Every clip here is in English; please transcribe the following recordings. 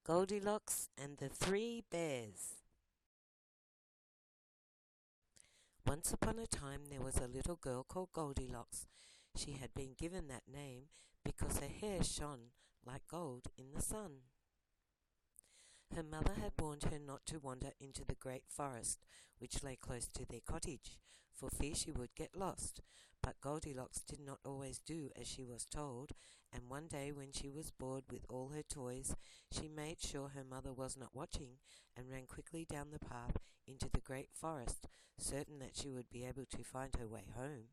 Goldilocks and the Three Bears. Once upon a time there was a little girl called Goldilocks. She had been given that name because her hair shone like gold in the sun. Her mother had warned her not to wander into the great forest, which lay close to their cottage, for fear she would get lost. But Goldilocks did not always do as she was told, and one day when she was bored with all her toys, she made sure her mother was not watching and ran quickly down the path into the great forest, certain that she would be able to find her way home.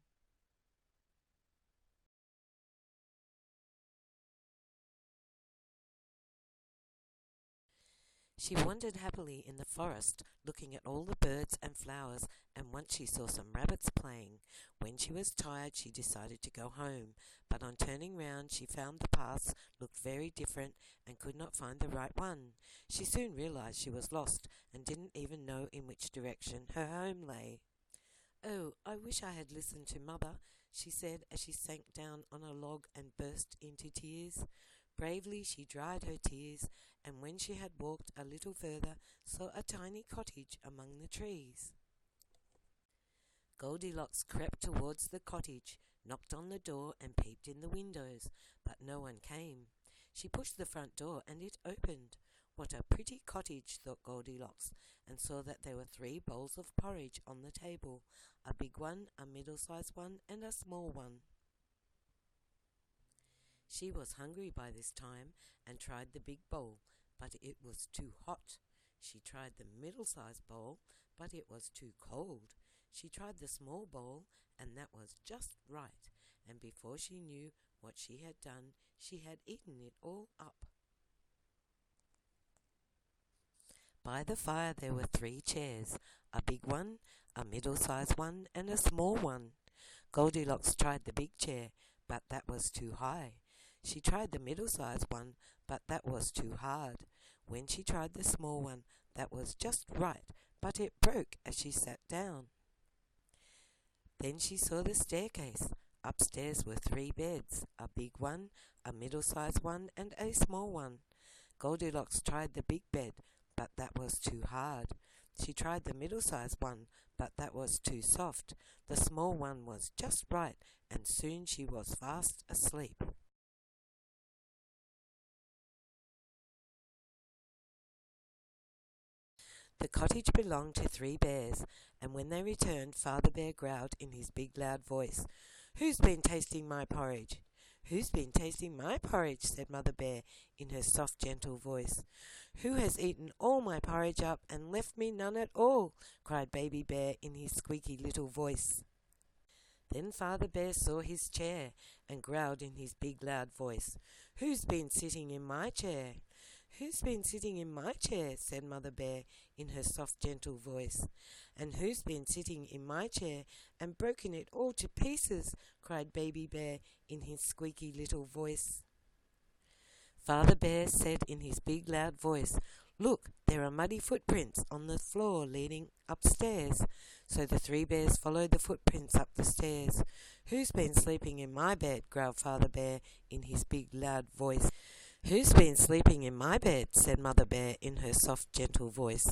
She wandered happily in the forest, looking at all the birds and flowers, and once she saw some rabbits playing. When she was tired, she decided to go home, but on turning round, she found the paths looked very different and could not find the right one. She soon realized she was lost and didn't even know in which direction her home lay. "Oh, I wish I had listened to Mother," she said as she sank down on a log and burst into tears. Bravely she dried her tears, and when she had walked a little further, saw a tiny cottage among the trees. Goldilocks crept towards the cottage, knocked on the door and peeped in the windows, but no one came. She pushed the front door and it opened. What a pretty cottage, thought Goldilocks, and saw that there were 3 bowls of porridge on the table, a big one, a middle-sized one, and a small one. She was hungry by this time and tried the big bowl, but it was too hot. She tried the middle-sized bowl, but it was too cold. She tried the small bowl, and that was just right, and before she knew what she had done, she had eaten it all up. By the fire there were 3 chairs, a big one, a middle-sized one, and a small one. Goldilocks tried the big chair, but that was too high. She tried the middle-sized one, but that was too hard. When she tried the small one, that was just right, but it broke as she sat down. Then she saw the staircase. Upstairs were 3 beds, a big one, a middle-sized one, and a small one. Goldilocks tried the big bed, but that was too hard. She tried the middle-sized one, but that was too soft. The small one was just right, and soon she was fast asleep. The cottage belonged to 3 bears, and when they returned, Father Bear growled in his big loud voice, "Who's been tasting my porridge?" "Who's been tasting my porridge?" said Mother Bear in her soft, gentle voice. "Who has eaten all my porridge up and left me none at all?" cried Baby Bear in his squeaky little voice. Then Father Bear saw his chair and growled in his big loud voice, "Who's been sitting in my chair?" "Who's been sitting in my chair?" said Mother Bear in her soft, gentle voice. "And who's been sitting in my chair and broken it all to pieces?" cried Baby Bear in his squeaky little voice. Father Bear said in his big loud voice, "Look, there are muddy footprints on the floor leading upstairs." So the 3 bears followed the footprints up the stairs. "Who's been sleeping in my bed?" growled Father Bear in his big loud voice. "Who's been sleeping in my bed?" said Mother Bear in her soft, gentle voice.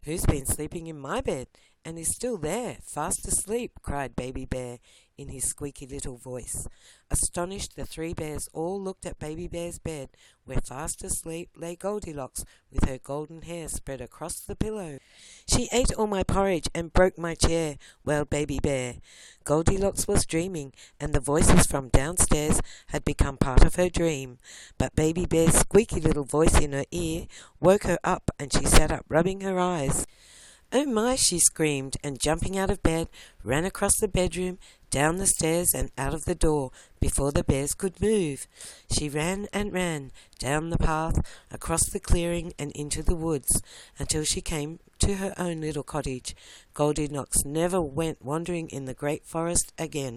"Who's been sleeping in my bed and is still there, fast asleep?" cried Baby Bear in his squeaky little voice. Astonished, the 3 bears all looked at Baby Bear's bed, where fast asleep lay Goldilocks with her golden hair spread across the pillow. "She ate all my porridge and broke my chair," wailed Baby Bear. Goldilocks was dreaming, and the voices from downstairs had become part of her dream. But Baby Bear's squeaky little voice in her ear woke her up, and she sat up rubbing her eyes. "Oh my!" she screamed, and jumping out of bed, ran across the bedroom, down the stairs and out of the door before the bears could move. She ran and ran, down the path, across the clearing and into the woods, until she came to her own little cottage. Goldilocks never went wandering in the great forest again.